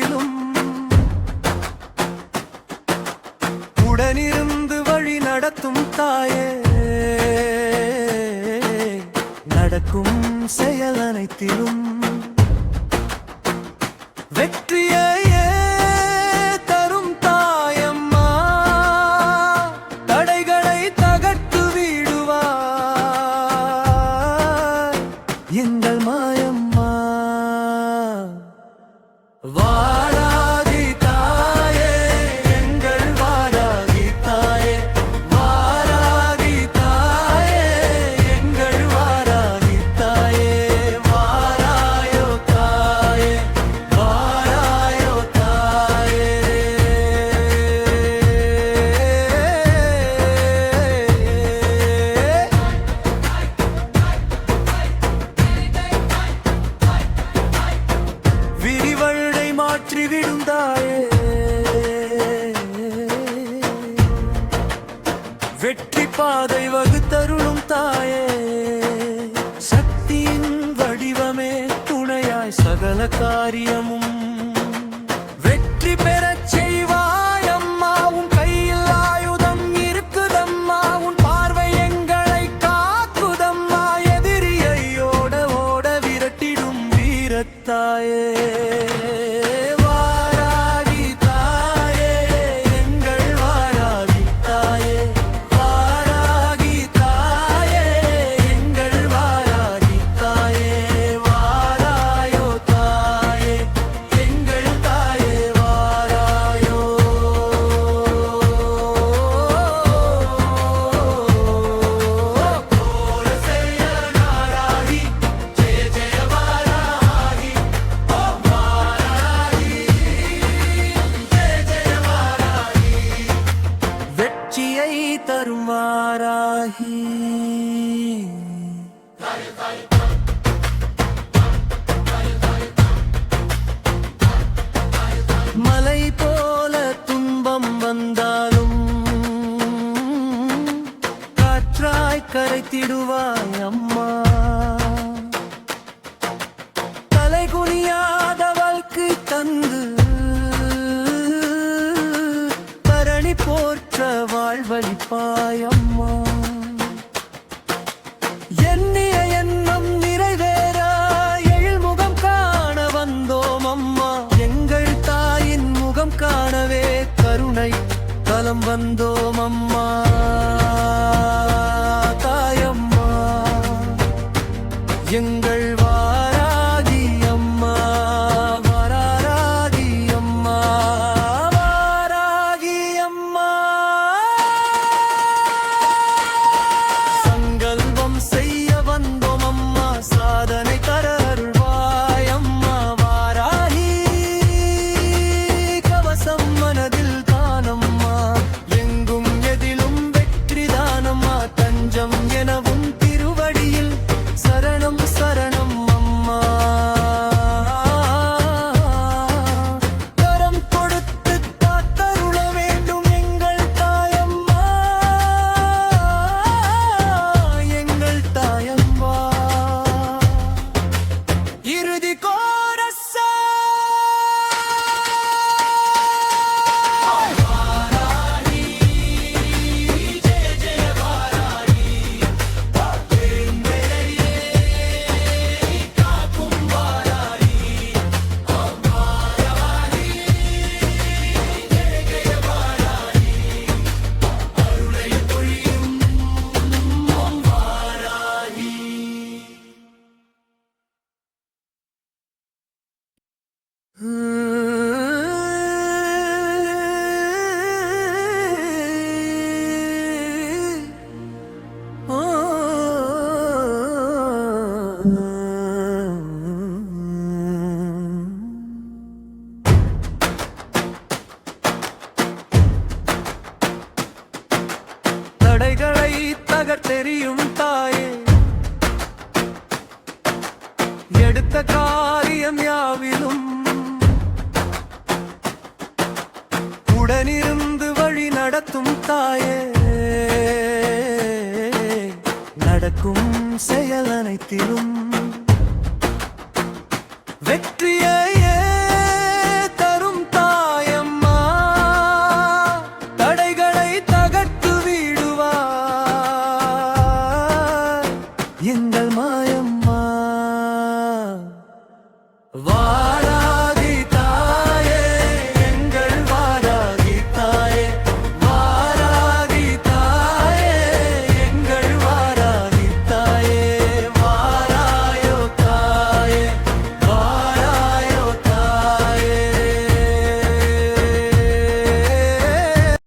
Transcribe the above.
யாவிலும் உடனிருந்து வழி நடத்தும் தாயே, நடக்கும் செயல் அனைத்திலும் வெற்றியையே தரும் தாயம்மா, தடைகளை தகர்த்து விடுவாய் எங்கள் மாயம்மா. வாராகி தாயே, எங்கள் வாராகி தாயே, வாராகி தாயே, எங்கள் வாராகி தாயே, வாராயோ தாயே, வாராயோ தாயே. விரிவழை மாற்றிவிடும் தாயே, வெற்றி பாதை வகுத்தருளும் தாயே, சக்தியின் வடிவமே துணையாய் சகல காரியமும் வெற்றி பெறச் செய்வாய் அம்மா. உன் கையில் ஆயுதம் இருக்குதம்மா, உன் பார்வை எங்களை காக்குதம்மா, எதிரியை ஓட ஓட விரட்டிடும் வீரத்தாயே. வாராகி தாயே, எங்கள் வாராகி தாயே, வாராகி தாயே, எங்கள் வாராகி தாயே, வாராயோ தாயே, எங்கள் தாயே, வாராயோ. கோல செய்ய நாராகி, ஜெய ஜெய வாராகி, ஓ வாராகி, ஜெய ஜெய வாராகி, வெற்றியை தரும் வாராகி. மலை போல துன்பம் வந்தாலும் காற்றாய் கரைத்திடுவாய் அம்மா, தலை குனியாத வாழ்க்கை தந்து தரணி போற்ற வாழ்வழிப்பாய் அம்மா. எண்ணிய எண்ணம் நிறைவேற எழில்முகம் காண வந்தோம் அம்மா, எங்கள் தாயின் முகம் காணவே கருணை தலம் வந்தோம் அம்மா. தாயம்மா, எங்கள் வாராகி அம்மா, வாராகி அம்மா, வாராகி அம்மா. சங்கல்பம் செய்ய வந்தோம் அம்மா, சாதனை தர அருள்வாய் அம்மா. வாராகி கவசம் மனதில் தானம்மா, எங்கும் எதிலும் வெற்றி தானம்மா, தஞ்சம் எனவும் திருவடியில் சரணம் சரணம் அம்மா. கரம் கொடுத்து காத்தருள வேண்டும் எங்கள் தாயம்மா, எங்கள் தாயம்மா. இறுதி கோரசா வாராகி, ஜெய ஜெய வாராகி, வேம்பெறையே காக்கும் வாராகி, வாராகி, ஜெய ஜெய வாராகி, அருளை பொழியும் வாராகி. தடைகளை தகர்த்தெறியும் தாயே, எடுத்த காரியம் யாவிலும் உடனிருந்து வழி நடத்தும் தாயே, நடக்கும் செயல் அனைத்திலும்